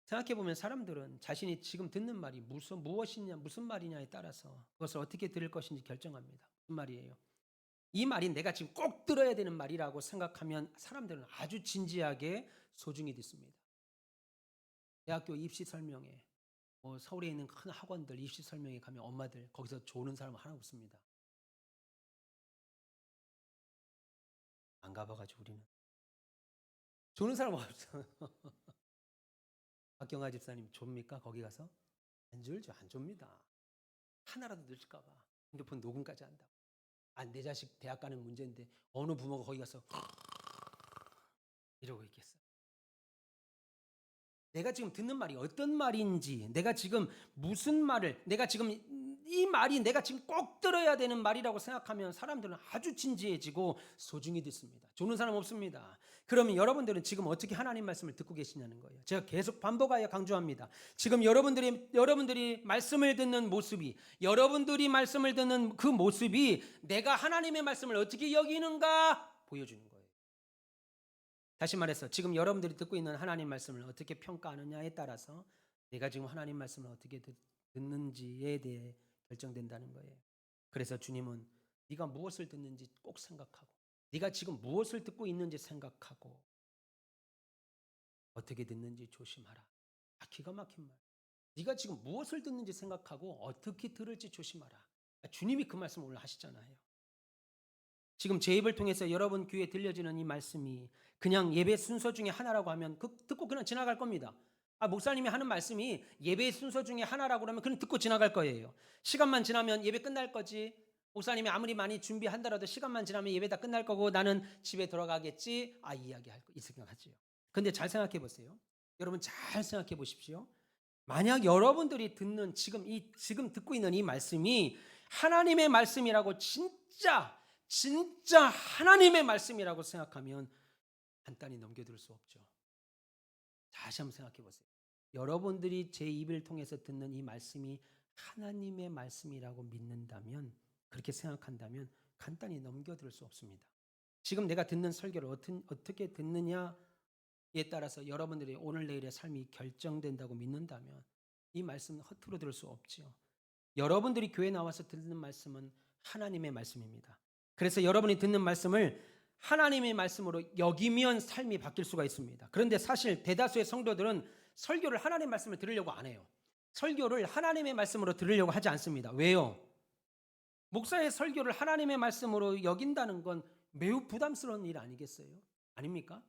생각해보면 사람들은 자신이 지금 듣는 말이 무엇이냐, 무슨 말이냐에 따라서 그것을 어떻게 들을 것인지 결정합니다. 무슨 말이에요? 이 말이 내가 지금 꼭 들어야 되는 말이라고 생각하면 사람들은 아주 진지하게 소중히 듣습니다. 대학교 입시 설명회, 서울에 있는 큰 학원들 입시 설명회 가면 엄마들 거기서 조는 사람 하나 없습니다. 안 가봐가지고 우리는 조는 사람 없어. 박경아 집사님 좁니까? 거기 가서? 안 졸죠. 안 좁니다. 하나라도 늦을까봐 핸드폰 녹음까지 한다고. 내 자식 대학 가는 문제인데 어느 부모가 거기 가서 이러고 있겠어요. 내가 지금 듣는 말이 어떤 말인지, 내가 지금 무슨 말을, 내가 지금 이 말이 내가 지금 꼭 들어야 되는 말이라고 생각하면 사람들은 아주 진지해지고 소중히 듣습니다. 조는 사람 없습니다. 그러면 여러분들은 지금 어떻게 하나님 말씀을 듣고 계시냐는 거예요. 제가 계속 반복하여 강조합니다. 지금 여러분들이 말씀을 듣는 모습이, 여러분들이 말씀을 듣는 그 모습이 내가 하나님의 말씀을 어떻게 여기는가 보여주는 거예요. 다시 말해서 지금 여러분들이 듣고 있는 하나님 말씀을 어떻게 평가하느냐에 따라서 내가 지금 하나님 말씀을 어떻게 듣는지에 대해 결정된다는 거예요. 그래서 주님은 네가 무엇을 듣는지 꼭 생각하고, 네가 지금 무엇을 듣고 있는지 생각하고 어떻게 듣는지 조심하라. 기가 막힌 말. 네가 지금 무엇을 듣는지 생각하고 어떻게 들을지 조심하라. 주님이 그 말씀을 오늘 하시잖아요. 지금 제 입을 통해서 여러분 귀에 들려지는 이 말씀이 그냥 예배 순서 중에 하나라고 하면 듣고 그냥 지나갈 겁니다. 목사님이 하는 말씀이 예배 순서 중에 하나라고 그러면 그냥 듣고 지나갈 거예요. 시간만 지나면 예배 끝날 거지. 목사님이 아무리 많이 준비한다라도 시간만 지나면 예배 다 끝날 거고 나는 집에 들어가겠지. 이야기할 거 이 생각하지요. 근데 잘 생각해 보세요. 여러분 잘 생각해 보십시오. 만약 여러분들이 듣는 지금 듣고 있는 이 말씀이 하나님의 말씀이라고 진짜 하나님의 말씀이라고 생각하면 간단히 넘겨둘 수 없죠. 다시 한번 생각해 보세요. 여러분들이 제 입을 통해서 듣는 이 말씀이 하나님의 말씀이라고 믿는다면, 그렇게 생각한다면 간단히 넘겨들 수 없습니다. 지금 내가 듣는 설교를 어떻게 듣느냐에 따라서 여러분들의 오늘 내일의 삶이 결정된다고 믿는다면 이 말씀은 허투루 들을 수 없지요. 여러분들이 교회 나와서 듣는 말씀은 하나님의 말씀입니다. 그래서 여러분이 듣는 말씀을 하나님의 말씀으로 여기면 삶이 바뀔 수가 있습니다. 그런데 사실 대다수의 성도들은 설교를 하나님의 말씀을 들으려고 안 해요. 설교를 하나님의 말씀으로 들으려고 하지 않습니다. 왜요? 목사의 설교를 하나님의 말씀으로 여긴다는 건 매우 부담스러운 일 아니겠어요? 아닙니까?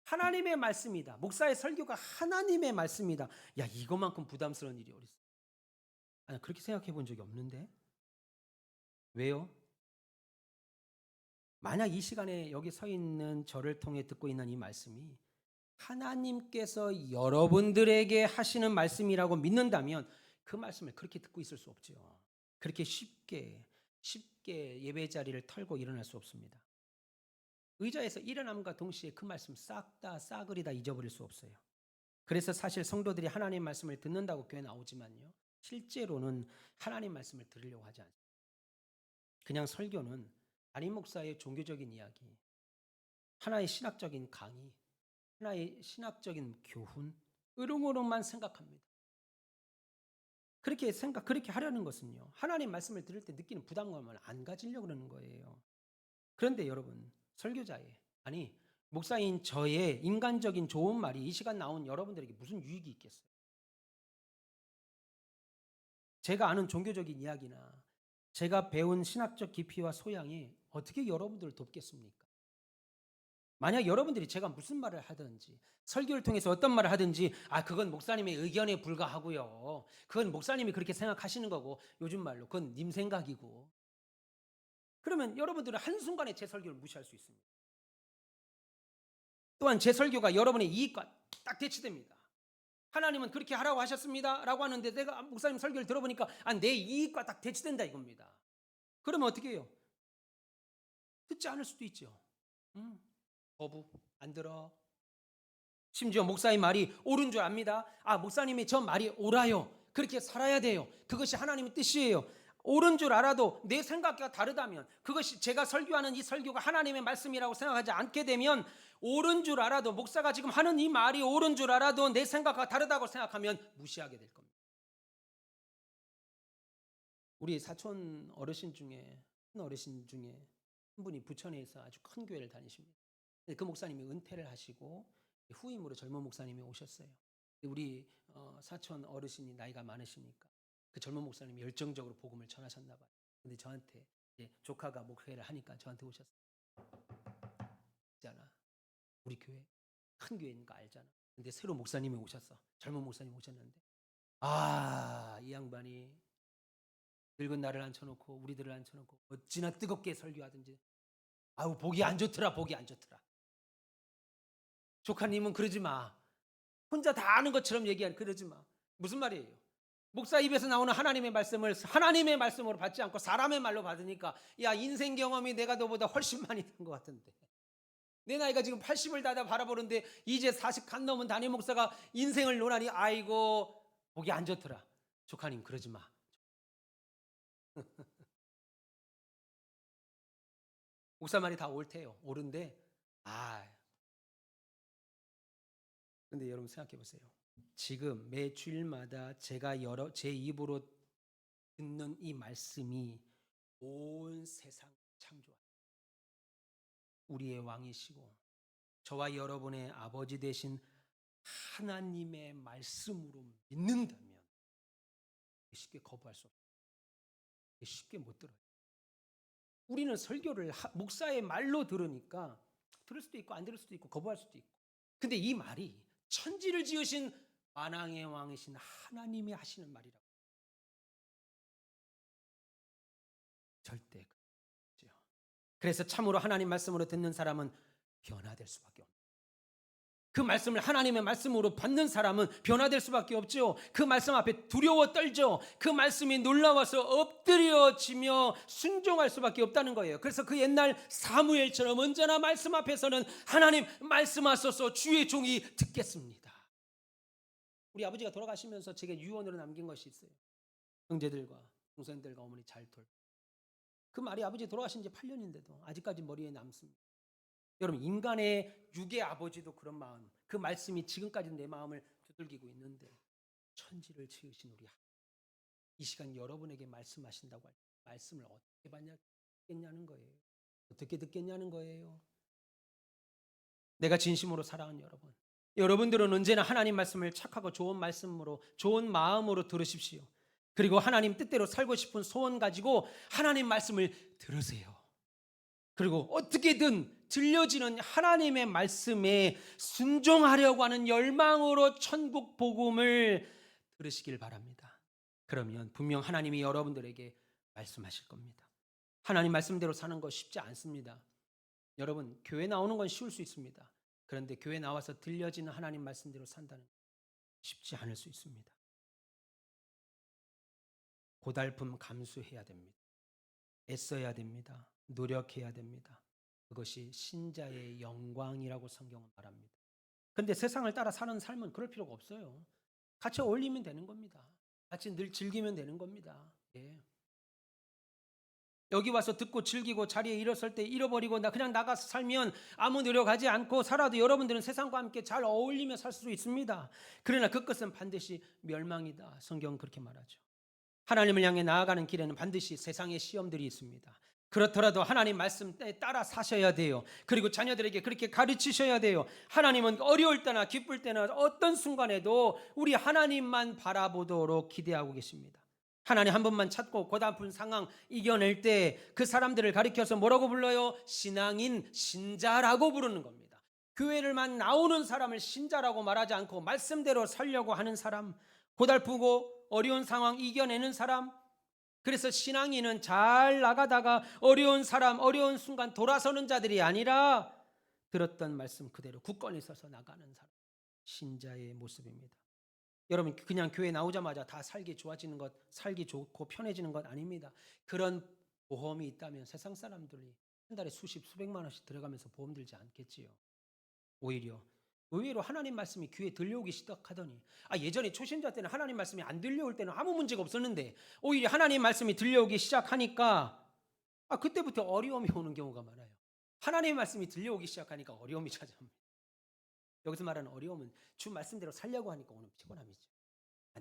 하나님의 말씀이다. 목사의 설교가 하나님의 말씀이다. 야, 이거만큼 부담스러운 일이 어디 있어요? 아니, 그렇게 생각해 본 적이 없는데. 왜요? 만약 이 시간에 여기 서 있는 저를 통해 듣고 있는 이 말씀이 하나님께서 여러분들에게 하시는 말씀이라고 믿는다면 그 말씀을 그렇게 듣고 있을 수 없죠. 그렇게 쉽게 예배 자리를 털고 일어날 수 없습니다. 의자에서 일어남과 동시에 그 말씀 싹 다 싸그리 다 잊어버릴 수 없어요. 그래서 사실 성도들이 하나님 말씀을 듣는다고 교회 나오지만요, 실제로는 하나님 말씀을 들으려고 하지 않습니다. 그냥 설교는 담임 목사의 종교적인 이야기, 하나의 신학적인 강의, 하나의 신학적인 교훈, 으릉으로만 생각합니다. 그렇게 하려는 것은요, 하나님 말씀을 들을 때 느끼는 부담감을 안 가지려고 그러는 거예요. 그런데 여러분, 목사인 저의 인간적인 좋은 말이 이 시간 나온 여러분들에게 무슨 유익이 있겠어요? 제가 아는 종교적인 이야기나 제가 배운 신학적 깊이와 소양이 어떻게 여러분들을 돕겠습니까? 만약 여러분들이 제가 무슨 말을 하든지, 설교를 통해서 어떤 말을 하든지, 그건 목사님의 의견에 불과하고요, 그건 목사님이 그렇게 생각하시는 거고, 요즘 말로 그건 님 생각이고, 그러면 여러분들은 한순간에 제 설교를 무시할 수 있습니다. 또한 제 설교가 여러분의 이익과 딱 대치됩니다. 하나님은 그렇게 하라고 하셨습니다 라고 하는데 내가 목사님 설교를 들어보니까 내 이익과 딱 대치된다 이겁니다. 그러면 어떻게 해요? 듣지 않을 수도 있죠. 거부, 안 들어. 심지어 목사의 말이 옳은 줄 압니다. 목사님이 저 말이 옳아요. 그렇게 살아야 돼요. 그것이 하나님의 뜻이에요. 옳은 줄 알아도 내 생각과 다르다면, 그것이 제가 설교하는 이 설교가 하나님의 말씀이라고 생각하지 않게 되면, 옳은 줄 알아도, 목사가 지금 하는 이 말이 옳은 줄 알아도 내 생각과 다르다고 생각하면 무시하게 될 겁니다. 우리 사촌 어르신 중에 한 분이 부천에서 아주 큰 교회를 다니십니다. 그 목사님이 은퇴를 하시고 후임으로 젊은 목사님이 오셨어요. 우리 사촌 어르신이 나이가 많으시니까 그 젊은 목사님이 열정적으로 복음을 전하셨나 봐요. 근데 저한테 조카가 목회를 하니까 저한테 오셨어요. 있잖아, 우리 교회 큰 교회인 거 알잖아. 근데 새로 목사님이 오셨어. 젊은 목사님이 오셨는데 이 양반이 늙은 나를 앉혀놓고 우리들을 앉혀놓고 어찌나 뜨겁게 설교하든지 보기 안 좋더라. 조카님은 그러지 마. 혼자 다 아는 것처럼 그러지 마. 무슨 말이에요? 목사 입에서 나오는 하나님의 말씀을 하나님의 말씀으로 받지 않고 사람의 말로 받으니까, 인생 경험이 내가 너보다 훨씬 많이 된 것 같은데, 내 나이가 지금 80을 다 바라보는데 이제 40 간 넘은 담임 목사가 인생을 논하니 보기 안 좋더라. 조카님 그러지 마. 목사 말이 다 옳대요. 옳은데 근데 여러분 생각해 보세요. 지금 매 주일마다 제가 제 입으로 듣는 이 말씀이 온 세상을 창조하신 우리의 왕이시고 저와 여러분의 아버지 되신 하나님의 말씀으로 믿는다면 쉽게 거부할 수 없어요. 쉽게 못 들어요. 우리는 설교를 목사의 말로 들으니까 들을 수도 있고 안 들을 수도 있고 거부할 수도 있고, 근데 이 말이 천지를 지으신 만왕의 왕이신 하나님이 하시는 말이라고. 절대 그렇죠. 그래서 참으로 하나님 말씀으로 듣는 사람은 변화될 수밖에 없습니다. 그 말씀을 하나님의 말씀으로 받는 사람은 변화될 수밖에 없죠. 그 말씀 앞에 두려워 떨죠. 그 말씀이 놀라워서 엎드려지며 순종할 수밖에 없다는 거예요. 그래서 그 옛날 사무엘처럼 언제나 말씀 앞에서는 하나님 말씀하소서, 주의 종이 듣겠습니다. 우리 아버지가 돌아가시면서 제게 유언으로 남긴 것이 있어요. 형제들과 동생들과 어머니 잘 돌. 그 말이 아버지 돌아가신 지 8년인데도 아직까지 머리에 남습니다. 여러분, 인간의 육의 아버지도 그런 마음, 그 말씀이 지금까지 내 마음을 두들기고 있는데, 천지를 지으신 우리 하나님, 이 시간 여러분에게 말씀하신다고 할 때 말씀을 어떻게 받겠냐는 거예요. 어떻게 듣겠냐는 거예요. 내가 진심으로 사랑하는 여러분, 여러분들은 언제나 하나님 말씀을 착하고 좋은 말씀으로, 좋은 마음으로 들으십시오. 그리고 하나님 뜻대로 살고 싶은 소원 가지고 하나님 말씀을 들으세요. 그리고 어떻게든 들려지는 하나님의 말씀에 순종하려고 하는 열망으로 천국 복음을 들으시길 바랍니다. 그러면 분명 하나님이 여러분들에게 말씀하실 겁니다. 하나님 말씀대로 사는 거 쉽지 않습니다. 여러분, 교회 나오는 건 쉬울 수 있습니다. 그런데 교회 나와서 들려지는 하나님 말씀대로 산다는 건 쉽지 않을 수 있습니다. 고달픔 감수해야 됩니다. 애써야 됩니다. 노력해야 됩니다. 그것이 신자의 영광이라고 성경은 말합니다. 그런데 세상을 따라 사는 삶은 그럴 필요가 없어요. 같이 어울리면 되는 겁니다. 같이 늘 즐기면 되는 겁니다. 예. 여기 와서 듣고 즐기고 자리에 일어설 때 잃어버리고 나 그냥 나가서 살면 아무 노력하지 않고 살아도 여러분들은 세상과 함께 잘 어울리며 살 수 있습니다. 그러나 그것은 반드시 멸망이다. 성경은 그렇게 말하죠. 하나님을 향해 나아가는 길에는 반드시 세상의 시험들이 있습니다. 그렇더라도 하나님 말씀에 따라 사셔야 돼요. 그리고 자녀들에게 그렇게 가르치셔야 돼요. 하나님은 어려울 때나 기쁠 때나 어떤 순간에도 우리 하나님만 바라보도록 기대하고 계십니다. 하나님 한 분만 찾고 고달픈 상황 이겨낼 때 그 사람들을 가리켜서 뭐라고 불러요? 신앙인, 신자라고 부르는 겁니다. 교회를만 나오는 사람을 신자라고 말하지 않고 말씀대로 살려고 하는 사람, 고달프고 어려운 상황 이겨내는 사람. 그래서 신앙인은 잘 나가다가 어려운 사람, 어려운 순간 돌아서는 자들이 아니라 들었던 말씀 그대로 굳건히 서서 나가는 사람, 신자의 모습입니다. 여러분, 그냥 교회 나오자마자 다 살기 좋아지는 것, 살기 좋고 편해지는 것 아닙니다. 그런 보험이 있다면 세상 사람들이 한 달에 수십, 수백만 원씩 들어가면서 보험 들지 않겠지요. 오히려 의외로 하나님 말씀이 귀에 들려오기 시작하더니, 예전에 초신자 때는 하나님 말씀이 안 들려올 때는 아무 문제가 없었는데 오히려 하나님 말씀이 들려오기 시작하니까 그때부터 어려움이 오는 경우가 많아요. 하나님 말씀이 들려오기 시작하니까 어려움이 찾아옵니다. 여기서 말하는 어려움은 주 말씀대로 살려고 하니까 오는 피곤함이죠.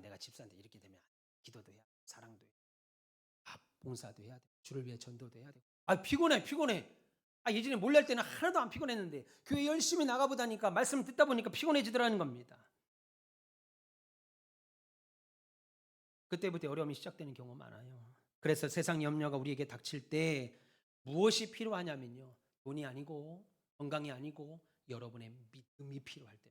내가 집사인데 이렇게 되면 기도도 해야 돼, 사랑도 해야 돼, 봉사도 해야 돼, 주를 위해 전도도 해야 돼. 피곤해. 예전에 몰래 할 때는 하나도 안 피곤했는데 교회 열심히 나가보다니까 말씀 듣다 보니까 피곤해지더라는 겁니다. 그때부터 어려움이 시작되는 경우가 많아요. 그래서 세상 염려가 우리에게 닥칠 때 무엇이 필요하냐면요, 돈이 아니고 건강이 아니고 여러분의 믿음이 필요할 때,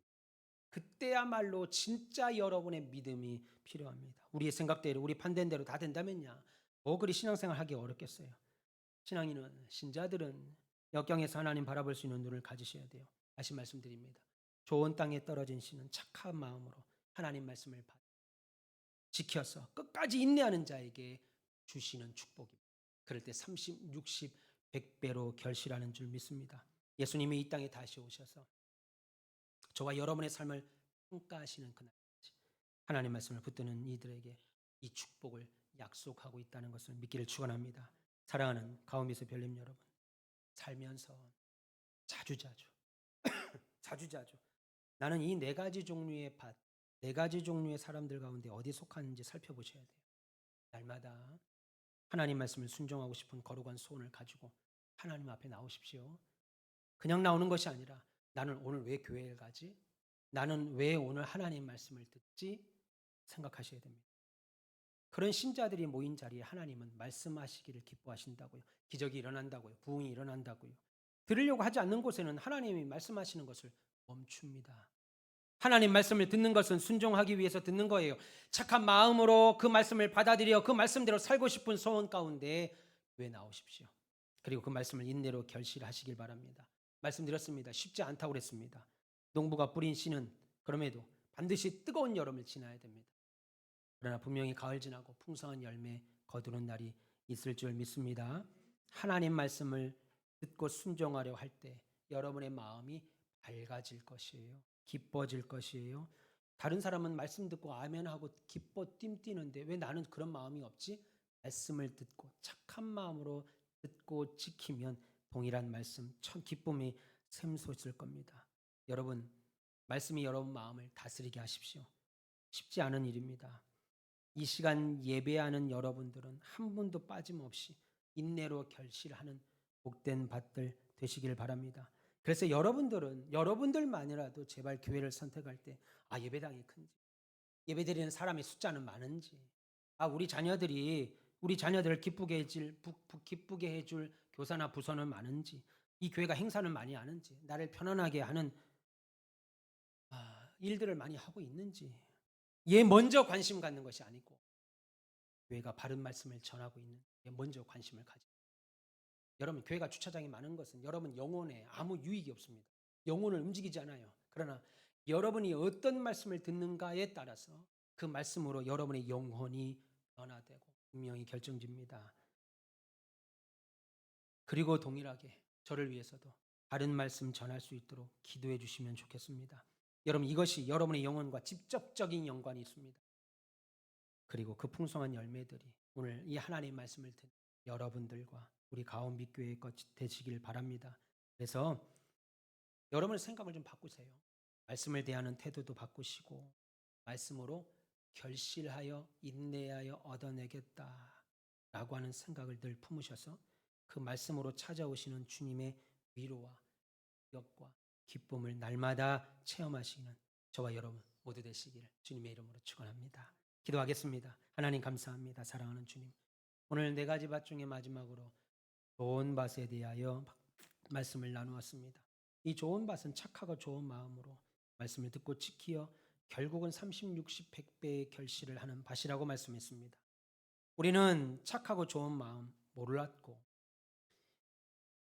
그때야말로 진짜 여러분의 믿음이 필요합니다. 우리의 생각대로, 우리 판단대로 다 된다면야 뭐 그리 신앙생활 하기 어렵겠어요. 신앙인은, 신자들은 역경에서 하나님 바라볼 수 있는 눈을 가지셔야 돼요. 다시 말씀드립니다. 좋은 땅에 떨어진 씨는 착한 마음으로 하나님 말씀을 지켜서 끝까지 인내하는 자에게 주시는 축복입니다. 그럴 때 30, 60, 100배로 결실하는 줄 믿습니다. 예수님이 이 땅에 다시 오셔서 저와 여러분의 삶을 평가하시는 그날까지 하나님 말씀을 붙드는 이들에게 이 축복을 약속하고 있다는 것을 믿기를 축원합니다. 사랑하는 가오미스 별님 여러분, 살면서 자주자주 나는 이 네 가지 종류의 밭, 네 가지 종류의 사람들 가운데 어디에 속하는지 살펴보셔야 돼요. 날마다 하나님 말씀을 순종하고 싶은 거룩한 소원을 가지고 하나님 앞에 나오십시오. 그냥 나오는 것이 아니라 나는 오늘 왜 교회에 가지? 나는 왜 오늘 하나님 말씀을 듣지? 생각하셔야 됩니다. 그런 신자들이 모인 자리에 하나님은 말씀하시기를 기뻐하신다고요. 기적이 일어난다고요. 부흥이 일어난다고요. 들으려고 하지 않는 곳에는 하나님이 말씀하시는 것을 멈춥니다. 하나님 말씀을 듣는 것은 순종하기 위해서 듣는 거예요. 착한 마음으로 그 말씀을 받아들여 그 말씀대로 살고 싶은 소원 가운데 왜 나오십시오. 그리고 그 말씀을 인내로 결실하시길 바랍니다. 말씀드렸습니다. 쉽지 않다고 그랬습니다. 농부가 뿌린 씨는 그럼에도 반드시 뜨거운 여름을 지나야 됩니다. 그러나 분명히 가을 지나고 풍성한 열매 거두는 날이 있을 줄 믿습니다. 하나님 말씀을 듣고 순종하려 할 때 여러분의 마음이 밝아질 것이에요. 기뻐질 것이에요. 다른 사람은 말씀 듣고 아멘하고 기뻐 뜀뛰는데 왜 나는 그런 마음이 없지? 말씀을 듣고 착한 마음으로 듣고 지키면 동일한 말씀, 참 기쁨이 샘솟을 겁니다. 여러분, 말씀이 여러분 마음을 다스리게 하십시오. 쉽지 않은 일입니다. 이 시간 예배하는 여러분들은 한 분도 빠짐없이 인내로 결실하는 복된 밭들 되시길 바랍니다. 그래서 여러분들만이라도 제발 교회를 선택할 때 예배당이 큰지, 예배드리는 사람의 숫자는 많은지, 우리 자녀들을 기쁘게 해줄 교사나 부서는 많은지, 이 교회가 행사는 많이 하는지, 나를 편안하게 하는 일들을 많이 하고 있는지, 얘 먼저 관심 갖는 것이 아니고 교회가 바른 말씀을 전하고 있는 게 먼저 관심을 가지. 여러분, 교회가 주차장이 많은 것은 여러분 영혼에 아무 유익이 없습니다. 영혼을 움직이지 않아요. 그러나 여러분이 어떤 말씀을 듣는가에 따라서 그 말씀으로 여러분의 영혼이 변화되고 분명히 결정집니다. 그리고 동일하게 저를 위해서도 바른 말씀 전할 수 있도록 기도해 주시면 좋겠습니다. 여러분, 이것이 여러분의 영혼과 직접적인 연관이 있습니다. 그리고 그 풍성한 열매들이 오늘 이 하나님의 말씀을 듣는 여러분들과 우리 가온빛 교회의 것 되시길 바랍니다. 그래서 여러분의 생각을 좀 바꾸세요. 말씀을 대하는 태도도 바꾸시고 말씀으로 결실하여 인내하여 얻어내겠다라고 하는 생각을 늘 품으셔서 그 말씀으로 찾아오시는 주님의 위로와 기억과 기쁨을 날마다 체험하시는 저와 여러분 모두 되시기를 주님의 이름으로 축원합니다. 기도하겠습니다. 하나님 감사합니다. 사랑하는 주님, 오늘 4가지 밭 중에 마지막으로 좋은 밭에 대하여 말씀을 나누었습니다. 이 좋은 밭은 착하고 좋은 마음으로 말씀을 듣고 지키어 결국은 30, 60, 100배의 결실을 하는 밭이라고 말씀했습니다. 우리는 착하고 좋은 마음 몰랐고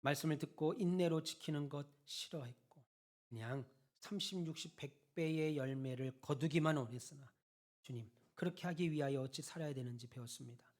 말씀을 듣고 인내로 지키는 것 싫어했고 그냥 30, 60, 100배의 열매를 거두기만 원했으나 주님, 그렇게 하기 위하여 어찌 살아야 되는지 배웠습니다.